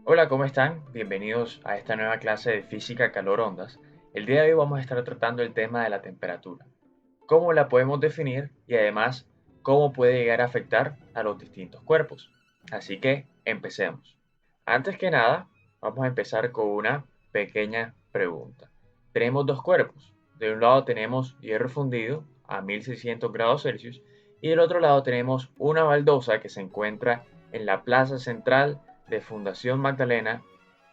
Hola, ¿cómo están? Bienvenidos a esta nueva clase de física calor-ondas. El día de hoy vamos a estar tratando el tema de la temperatura, cómo la podemos definir y además cómo puede llegar a afectar a los distintos cuerpos. Así que empecemos. Antes que nada, vamos a empezar con una pequeña pregunta. Tenemos dos cuerpos. De un lado tenemos hierro fundido a 1600 grados Celsius y del otro lado tenemos una baldosa que se encuentra en la plaza central de Fundación Magdalena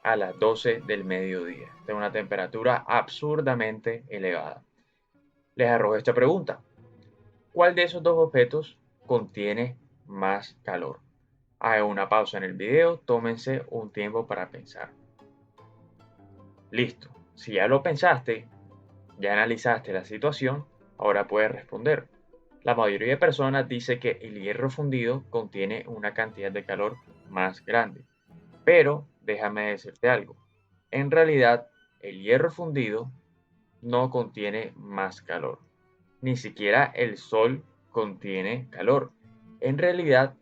a las 12 del mediodía, de una temperatura absurdamente elevada. Les arrojo esta pregunta. ¿Cuál de esos dos objetos contiene más calor? Hagan una pausa en el video, tómense un tiempo para pensar. Listo. Si ya lo pensaste, ya analizaste la situación, ahora puedes responder. La mayoría de personas dice que el hierro fundido contiene una cantidad de calor más grande. Pero déjame decirte algo. En realidad, el hierro fundido no contiene más calor. Ni siquiera el sol contiene calor. En realidad,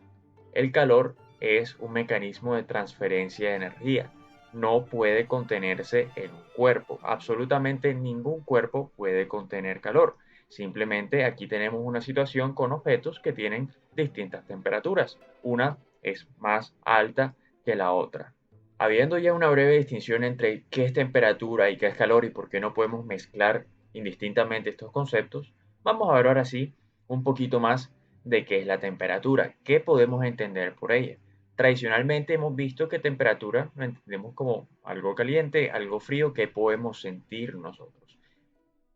el calor es un mecanismo de transferencia de energía. No puede contenerse en un cuerpo. Absolutamente ningún cuerpo puede contener calor. Simplemente aquí tenemos una situación con objetos que tienen distintas temperaturas. Una es más alta que la otra. Habiendo ya una breve distinción entre qué es temperatura y qué es calor y por qué no podemos mezclar indistintamente estos conceptos, vamos a ver ahora sí un poquito más de qué es la temperatura, qué podemos entender por ella. Tradicionalmente hemos visto que temperatura lo entendemos como algo caliente, algo frío que podemos sentir nosotros.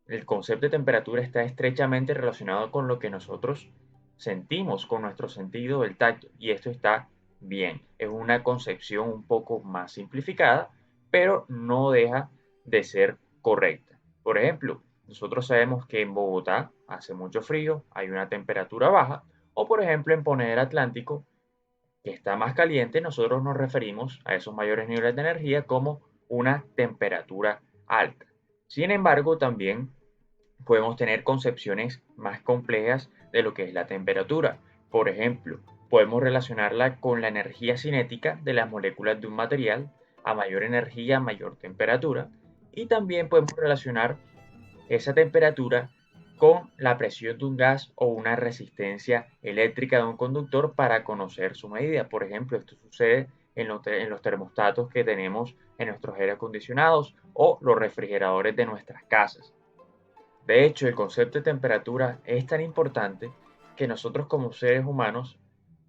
El concepto de temperatura está estrechamente relacionado con lo que nosotros sentimos, con nuestro sentido del tacto, y esto está bien. Es una concepción un poco más simplificada, pero no deja de ser correcta. Por ejemplo, nosotros sabemos que en Bogotá hace mucho frío, hay una temperatura baja, o por ejemplo en Ponedera Atlántico, que está más caliente, nosotros nos referimos a esos mayores niveles de energía como una temperatura alta. Sin embargo, también podemos tener concepciones más complejas de lo que es la temperatura. Por ejemplo, podemos relacionarla con la energía cinética de las moléculas de un material, a mayor energía, mayor temperatura, y también podemos relacionar esa temperatura con la presión de un gas o una resistencia eléctrica de un conductor para conocer su medida. Por ejemplo, esto sucede en los termostatos que tenemos en nuestros aire acondicionados o los refrigeradores de nuestras casas. De hecho, el concepto de temperatura es tan importante que nosotros como seres humanos,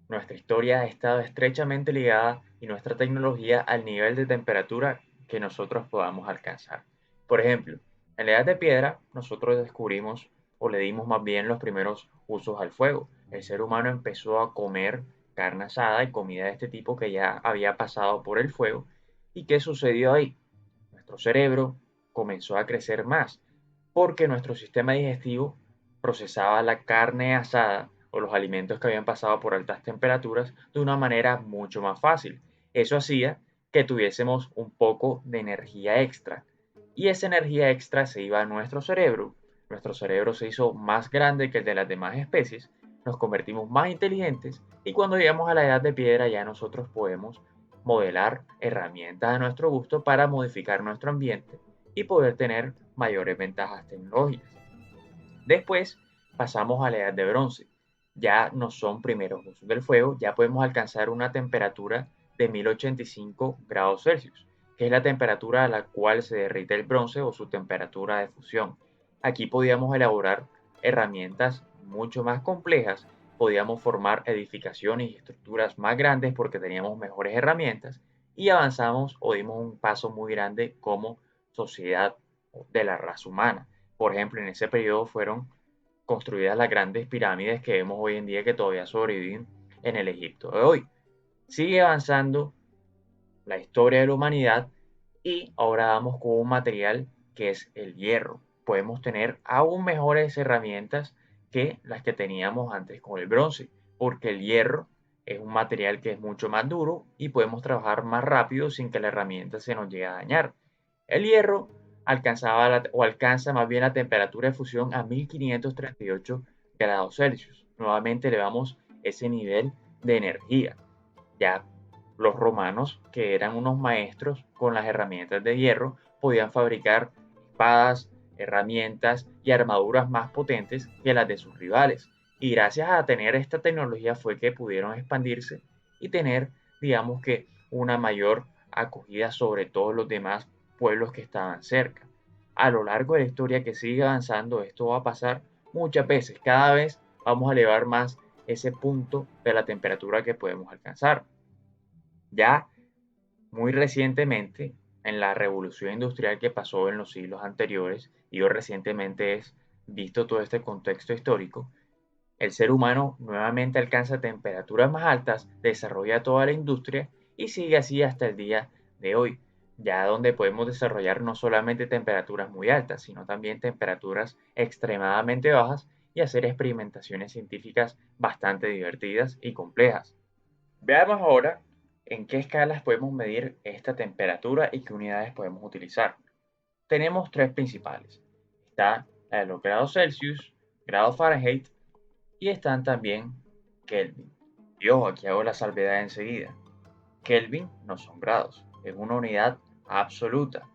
nuestra historia ha estado estrechamente ligada y nuestra tecnología al nivel de temperatura que nosotros podamos alcanzar. Por ejemplo, en la Edad de Piedra nosotros descubrimos o le dimos más bien los primeros usos al fuego. El ser humano empezó a comer carne asada y comida de este tipo que ya había pasado por el fuego. ¿Y qué sucedió ahí? Nuestro cerebro comenzó a crecer más porque nuestro sistema digestivo procesaba la carne asada o los alimentos que habían pasado por altas temperaturas de una manera mucho más fácil. Eso hacía que tuviésemos un poco de energía extra y esa energía extra se iba a nuestro cerebro se hizo más grande que el de las demás especies, nos convertimos más inteligentes y cuando llegamos a la edad de piedra ya nosotros podemos modelar herramientas a nuestro gusto para modificar nuestro ambiente y poder tener mayores ventajas tecnológicas. Después pasamos a la edad de bronce. Ya no son primeros usos del fuego, ya podemos alcanzar una temperatura de 1085 grados Celsius, que es la temperatura a la cual se derrite el bronce o su temperatura de fusión. Aquí podíamos elaborar herramientas mucho más complejas, podíamos formar edificaciones y estructuras más grandes porque teníamos mejores herramientas y avanzamos o dimos un paso muy grande como sociedad de la raza humana. Por ejemplo, en ese periodo fueron construidas las grandes pirámides que vemos hoy en día que todavía sobreviven en el Egipto de hoy. Sigue avanzando la historia de la humanidad y ahora vamos con un material que es el hierro. Podemos tener aún mejores herramientas que las que teníamos antes con el bronce, porque el hierro es un material que es mucho más duro y podemos trabajar más rápido sin que la herramienta se nos llegue a dañar. El hierro alcanza más bien la temperatura de fusión a 1538 grados Celsius. Nuevamente elevamos ese nivel de energía. Ya Los romanos, que eran unos maestros con las herramientas de hierro, podían fabricar espadas, herramientas y armaduras más potentes que las de sus rivales. Y gracias a tener esta tecnología fue que pudieron expandirse y tener, digamos que, una mayor acogida sobre todos los demás pueblos que estaban cerca. A lo largo de la historia que sigue avanzando, esto va a pasar muchas veces. Cada vez vamos a elevar más ese punto de la temperatura que podemos alcanzar. Ya muy recientemente, en la revolución industrial que pasó en los siglos anteriores, y yo recientemente es visto todo este contexto histórico, el ser humano nuevamente alcanza temperaturas más altas, desarrolla toda la industria y sigue así hasta el día de hoy, ya donde podemos desarrollar no solamente temperaturas muy altas, sino también temperaturas extremadamente bajas y hacer experimentaciones científicas bastante divertidas y complejas. Veamos ahora en qué escalas podemos medir esta temperatura y qué unidades podemos utilizar. Tenemos tres principales. Está la de los grados Celsius, grados Fahrenheit y están también Kelvin. Y ojo, aquí hago la salvedad enseguida. Kelvin no son grados, es una unidad absoluta.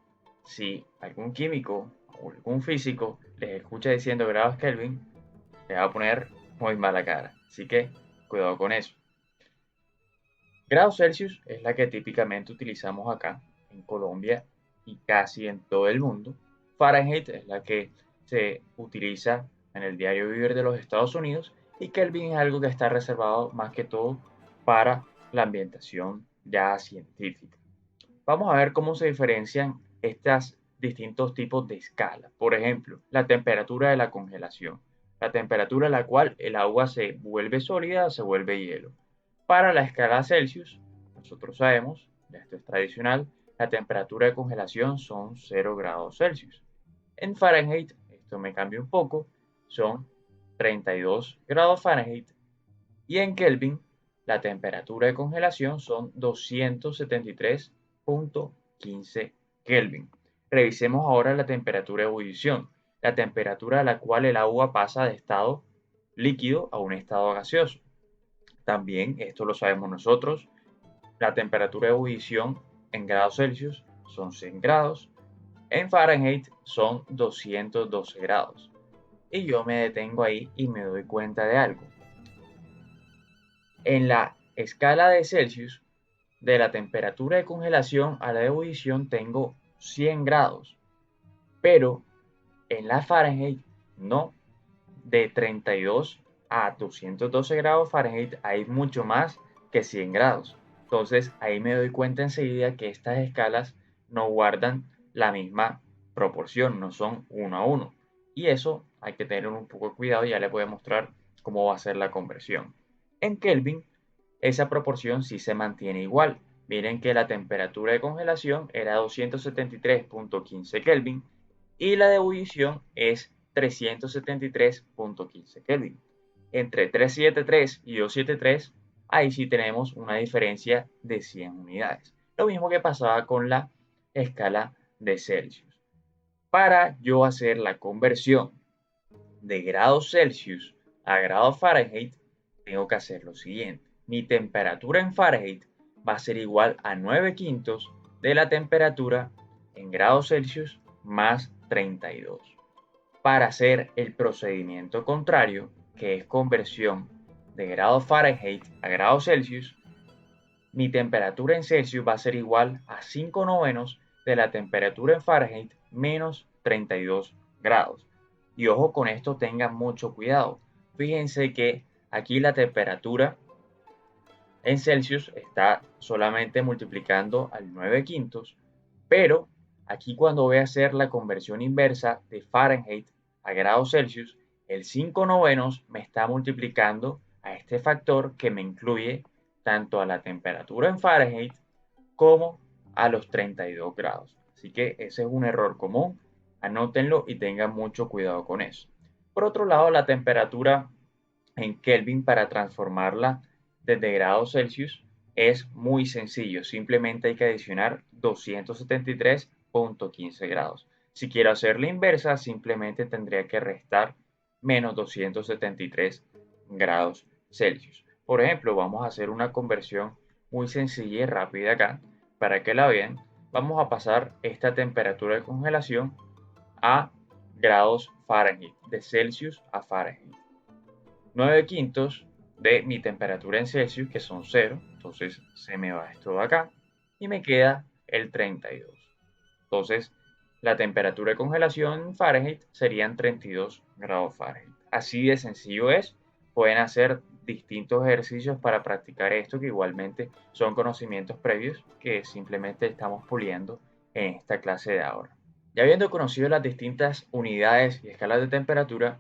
Si algún químico o algún físico les escucha diciendo grados Kelvin, les va a poner muy mala cara. Así que cuidado con eso. Grados Celsius es la que típicamente utilizamos acá en Colombia y casi en todo el mundo. Fahrenheit es la que se utiliza en el diario vivir de los Estados Unidos y Kelvin es algo que está reservado más que todo para la ambientación ya científica. Vamos a ver cómo se diferencian estos distintos tipos de escala. Por ejemplo, la temperatura de la congelación, la temperatura a la cual el agua se vuelve sólida o se vuelve hielo. Para la escala Celsius, nosotros sabemos, ya esto es tradicional, la temperatura de congelación son 0 grados Celsius. En Fahrenheit, esto me cambia un poco, son 32 grados Fahrenheit. Y en Kelvin, la temperatura de congelación son 273.15 Kelvin. Revisemos ahora la temperatura de ebullición, la temperatura a la cual el agua pasa de estado líquido a un estado gaseoso. También, esto lo sabemos nosotros, la temperatura de ebullición en grados Celsius son 100 grados, en Fahrenheit son 212 grados. Y yo me detengo ahí y me doy cuenta de algo. En la escala de Celsius, de la temperatura de congelación a la de ebullición tengo 100 grados, pero en la Fahrenheit no. De 32 a 212 grados Fahrenheit hay mucho más que 100 grados. Entonces ahí me doy cuenta enseguida que estas escalas no guardan la misma proporción, no son uno a uno. Y eso hay que tener un poco de cuidado y ya les voy a mostrar cómo va a ser la conversión. En Kelvin, esa proporción sí se mantiene igual. Miren que la temperatura de congelación era 273.15 Kelvin y la de ebullición es 373.15 Kelvin. Entre 373 y 273, ahí sí tenemos una diferencia de 100 unidades. Lo mismo que pasaba con la escala de Celsius. Para yo hacer la conversión de grados Celsius a grados Fahrenheit, tengo que hacer lo siguiente. Mi temperatura en Fahrenheit va a ser igual a 9 quintos de la temperatura en grados Celsius más 32. Para hacer el procedimiento contrario, que es conversión de grados Fahrenheit a grados Celsius, mi temperatura en Celsius va a ser igual a 5 novenos de la temperatura en Fahrenheit menos 32 grados. Y ojo con esto, tengan mucho cuidado. Fíjense que aquí la temperatura en Celsius está solamente multiplicando al 9 quintos, pero aquí cuando voy a hacer la conversión inversa de Fahrenheit a grados Celsius, el 5 novenos me está multiplicando a este factor que me incluye tanto a la temperatura en Fahrenheit como a los 32 grados. Así que ese es un error común, anótenlo y tengan mucho cuidado con eso. Por otro lado, la temperatura en Kelvin para transformarla desde grados Celsius es muy sencillo, simplemente hay que adicionar 273.15 grados. Si quiero hacer la inversa, simplemente tendría que restar menos 273 grados Celsius. Por ejemplo, vamos a hacer una conversión muy sencilla y rápida acá. Para que la vean, vamos a pasar esta temperatura de congelación a grados Fahrenheit, de Celsius a Fahrenheit. 9 quintos de mi temperatura en Celsius, que son 0, entonces se me va esto de acá y me queda el 32. Entonces, la temperatura de congelación en Fahrenheit serían 32 grados Fahrenheit. Así de sencillo es. Pueden hacer distintos ejercicios para practicar esto, que igualmente son conocimientos previos que simplemente estamos puliendo en esta clase de ahora. Ya habiendo conocido las distintas unidades y escalas de temperatura,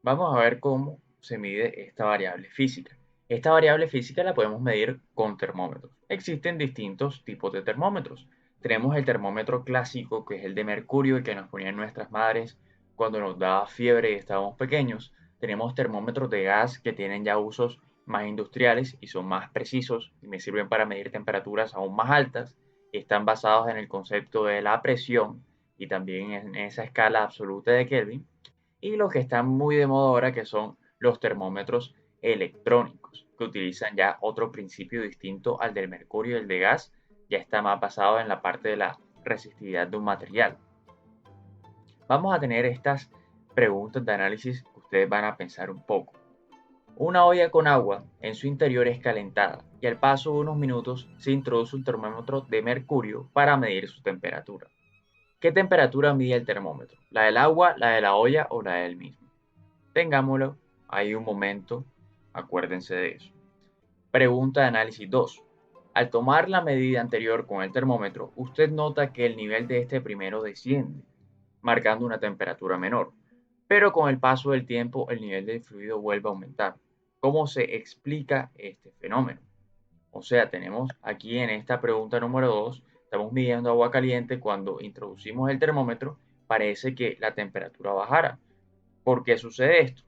vamos a ver cómo se mide esta variable física. Esta variable física la podemos medir con termómetros. Existen distintos tipos de termómetros. Tenemos el termómetro clásico, que es el de mercurio, el que nos ponían nuestras madres cuando nos daba fiebre y estábamos pequeños. Tenemos termómetros de gas que tienen ya usos más industriales y son más precisos y me sirven para medir temperaturas aún más altas y están basados en el concepto de la presión y también en esa escala absoluta de Kelvin, y los que están muy de moda ahora, que son los termómetros electrónicos, que utilizan ya otro principio distinto al del mercurio y el de gas, ya está más basado en la parte de la resistividad de un material. Vamos a tener estas preguntas de análisis que ustedes van a pensar un poco. Una olla con agua en su interior es calentada y al paso de unos minutos se introduce un termómetro de mercurio para medir su temperatura. ¿Qué temperatura mide el termómetro? ¿La del agua, la de la olla o la del mismo? Tengámoslo ahí un momento, acuérdense de eso. Pregunta de análisis 2. Al tomar la medida anterior con el termómetro, usted nota que el nivel de este primero desciende, marcando una temperatura menor, pero con el paso del tiempo el nivel del fluido vuelve a aumentar. ¿Cómo se explica este fenómeno? O sea, tenemos aquí en esta pregunta número 2, estamos midiendo agua caliente. Cuando introducimos el termómetro, parece que la temperatura bajara. ¿Por qué sucede esto?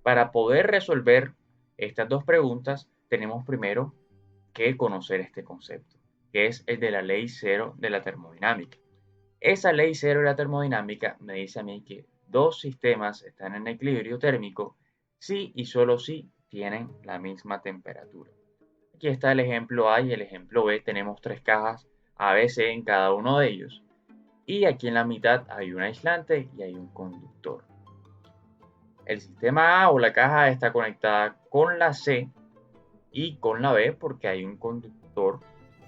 Para poder resolver estas dos preguntas, tenemos primero que conocer este concepto, que es el de la ley cero de la termodinámica. Esa ley cero de la termodinámica me dice a mí que dos sistemas están en equilibrio térmico si y solo si tienen la misma temperatura. Aquí está el ejemplo A y el ejemplo B. Tenemos tres cajas ABC en cada uno de ellos. Y aquí en la mitad hay un aislante y hay un conductor. El sistema A o la caja está conectada con la C y con la B porque hay un conductor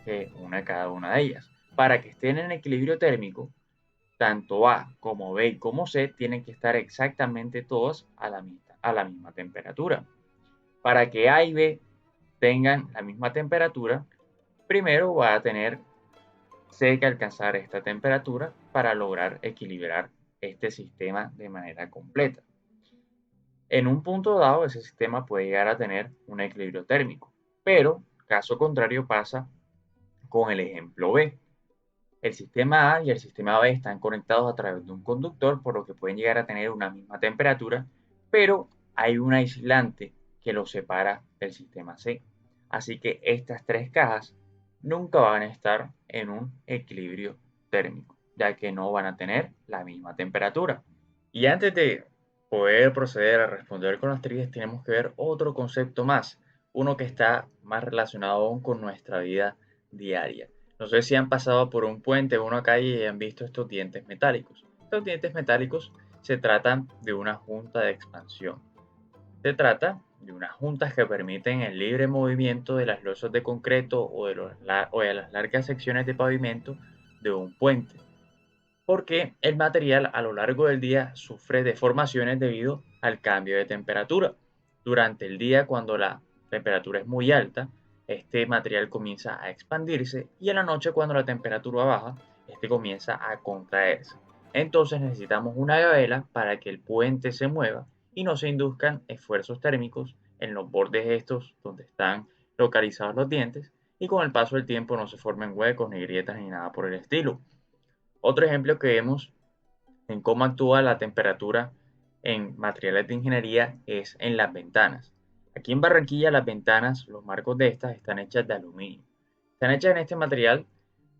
que une cada una de ellas. Para que estén en equilibrio térmico, tanto A como B como C tienen que estar exactamente todas a la misma temperatura. Para que A y B tengan la misma temperatura, primero va a tener C que alcanzar esta temperatura para lograr equilibrar este sistema de manera completa. En un punto dado, ese sistema puede llegar a tener un equilibrio térmico, pero caso contrario pasa con el ejemplo B. El sistema A y el sistema B están conectados a través de un conductor, por lo que pueden llegar a tener una misma temperatura, pero hay un aislante que los separa del sistema C. Así que estas tres cajas nunca van a estar en un equilibrio térmico, ya que no van a tener la misma temperatura. Y antes de poder proceder a responder con las trivias, tenemos que ver otro concepto más, uno que está más relacionado aún con nuestra vida diaria. No sé si han pasado por un puente o una calle y han visto estos dientes metálicos. Estos dientes metálicos se tratan de una junta de expansión. Se trata de unas juntas que permiten el libre movimiento de las losas de concreto o de las largas secciones de pavimento de un puente, porque el material a lo largo del día sufre deformaciones debido al cambio de temperatura. Durante el día, cuando la temperatura es muy alta, este material comienza a expandirse y en la noche, cuando la temperatura baja, este comienza a contraerse. Entonces necesitamos una gabela para que el puente se mueva y no se induzcan esfuerzos térmicos en los bordes estos donde están localizados los dientes, y con el paso del tiempo no se formen huecos ni grietas ni nada por el estilo. Otro ejemplo que vemos en cómo actúa la temperatura en materiales de ingeniería es en las ventanas. Aquí en Barranquilla las ventanas, los marcos de estas están hechas de aluminio. Están hechas en este material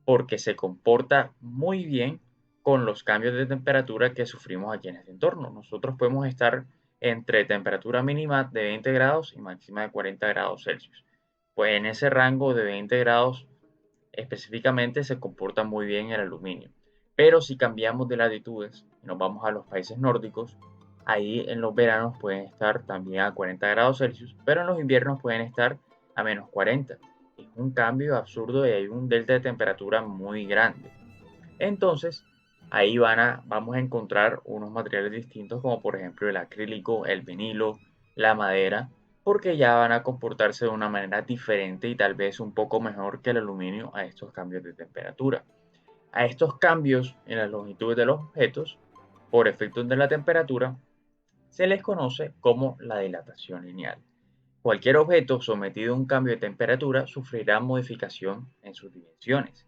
porque se comporta muy bien con los cambios de temperatura que sufrimos aquí en este entorno. Nosotros podemos estar entre temperatura mínima de 20 grados y máxima de 40 grados Celsius. Pues en ese rango de 20 grados específicamente se comporta muy bien el aluminio. Pero si cambiamos de latitudes y nos vamos a los países nórdicos, ahí en los veranos pueden estar también a 40 grados Celsius, pero en los inviernos pueden estar a menos 40. Es un cambio absurdo y hay un delta de temperatura muy grande. Entonces, ahí vamos a encontrar unos materiales distintos como por ejemplo el acrílico, el vinilo, la madera, porque ya van a comportarse de una manera diferente y tal vez un poco mejor que el aluminio a estos cambios de temperatura. A estos cambios en las longitudes de los objetos, por efectos de la temperatura, se les conoce como la dilatación lineal. Cualquier objeto sometido a un cambio de temperatura sufrirá modificación en sus dimensiones.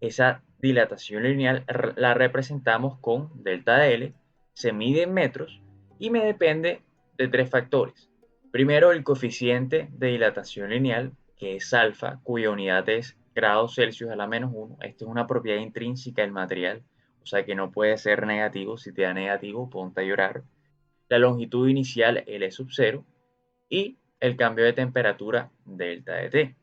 Esa dilatación lineal la representamos con delta de L, se mide en metros y me depende de tres factores. Primero, el coeficiente de dilatación lineal, que es alfa, cuya unidad es grados Celsius a la menos 1. Esta es una propiedad intrínseca del material, o sea que no puede ser negativo. Si te da negativo, ponte a llorar. La longitud inicial, L sub 0 y el cambio de temperatura delta de T.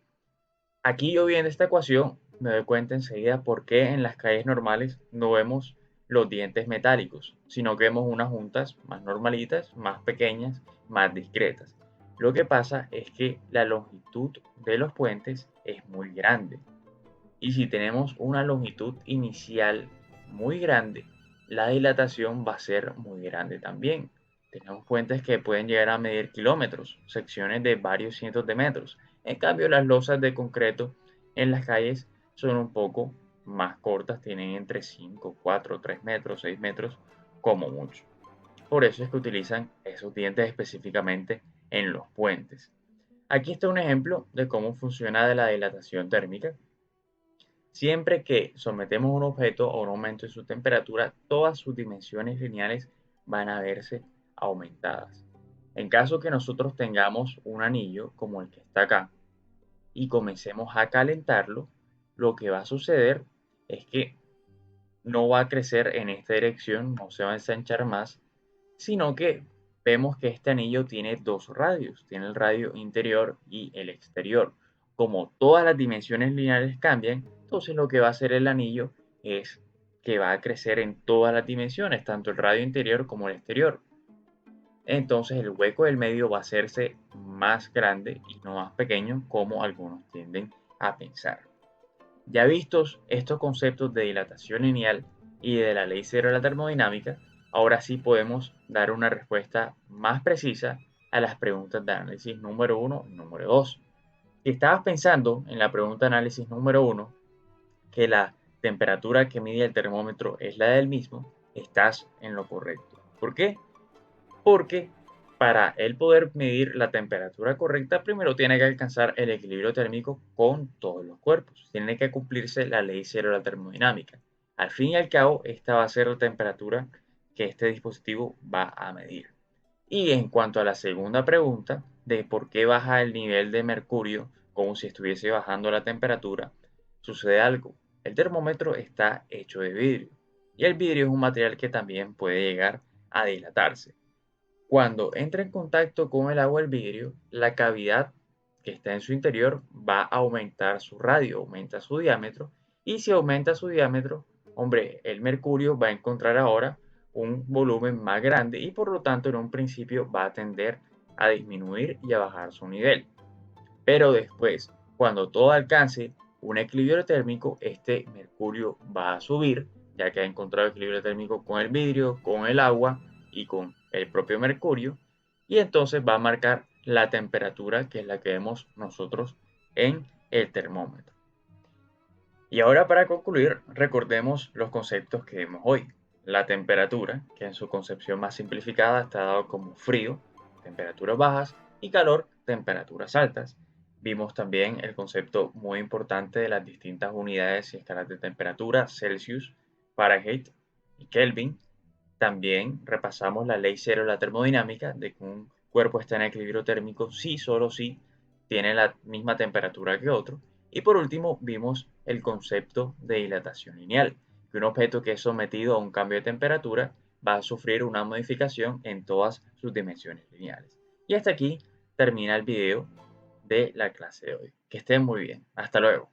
Aquí yo viendo esta ecuación me doy cuenta enseguida por qué en las calles normales no vemos los dientes metálicos, sino que vemos unas juntas más normalitas, más pequeñas, más discretas. Lo que pasa es que la longitud de los puentes es muy grande. Y si tenemos una longitud inicial muy grande, la dilatación va a ser muy grande también. Tenemos puentes que pueden llegar a medir kilómetros, secciones de varios cientos de metros. En cambio, las losas de concreto en las calles son un poco más cortas, tienen entre 5, 4, 3 metros, 6 metros como mucho. Por eso es que utilizan esos dientes específicamente en los puentes. Aquí está un ejemplo de cómo funciona de la dilatación térmica. Siempre que sometemos un objeto a un aumento de su temperatura, todas sus dimensiones lineales van a verse aumentadas. En caso que nosotros tengamos un anillo como el que está acá y comencemos a calentarlo, lo que va a suceder es que no va a crecer en esta dirección, no se va a ensanchar más, sino que vemos que este anillo tiene dos radios, tiene el radio interior y el exterior. Como todas las dimensiones lineales cambian, entonces lo que va a hacer el anillo es que va a crecer en todas las dimensiones, tanto el radio interior como el exterior. Entonces el hueco del medio va a hacerse más grande y no más pequeño como algunos tienden a pensar. Ya vistos estos conceptos de dilatación lineal y de la ley cero de la termodinámica, ahora sí podemos dar una respuesta más precisa a las preguntas de análisis número 1 y número 2. Si estabas pensando en la pregunta de análisis número 1, que la temperatura que mide el termómetro es la del mismo, estás en lo correcto. ¿Por qué? Porque para él poder medir la temperatura correcta, primero tiene que alcanzar el equilibrio térmico con todos los cuerpos. Tiene que cumplirse la ley cero de la termodinámica. Al fin y al cabo, esta va a ser la temperatura que este dispositivo va a medir. Y en cuanto a la segunda pregunta, de por qué baja el nivel de mercurio como si estuviese bajando la temperatura, sucede algo. El termómetro está hecho de vidrio y el vidrio es un material que también puede llegar a dilatarse. Cuando entra en contacto con el agua el vidrio, la cavidad que está en su interior va a aumentar su radio, aumenta su diámetro, y si aumenta su diámetro, hombre, el mercurio va a encontrar ahora un volumen más grande y por lo tanto en un principio va a tender a disminuir y a bajar su nivel. Pero después, cuando todo alcance un equilibrio térmico, este mercurio va a subir, ya que ha encontrado equilibrio térmico con el vidrio, con el agua y con el propio mercurio, y entonces va a marcar la temperatura que es la que vemos nosotros en el termómetro. Y ahora para concluir, recordemos los conceptos que vemos hoy. La temperatura, que en su concepción más simplificada está dado como frío, temperaturas bajas, y calor, temperaturas altas. Vimos también el concepto muy importante de las distintas unidades y escalas de temperatura, Celsius, Fahrenheit y Kelvin. También repasamos la ley cero de la termodinámica, de que un cuerpo está en equilibrio térmico si solo si tiene la misma temperatura que otro. Y por último, vimos el concepto de dilatación lineal, que un objeto que es sometido a un cambio de temperatura va a sufrir una modificación en todas sus dimensiones lineales. Y hasta aquí termina el video. de la clase de hoy. Que estén muy bien. Hasta luego.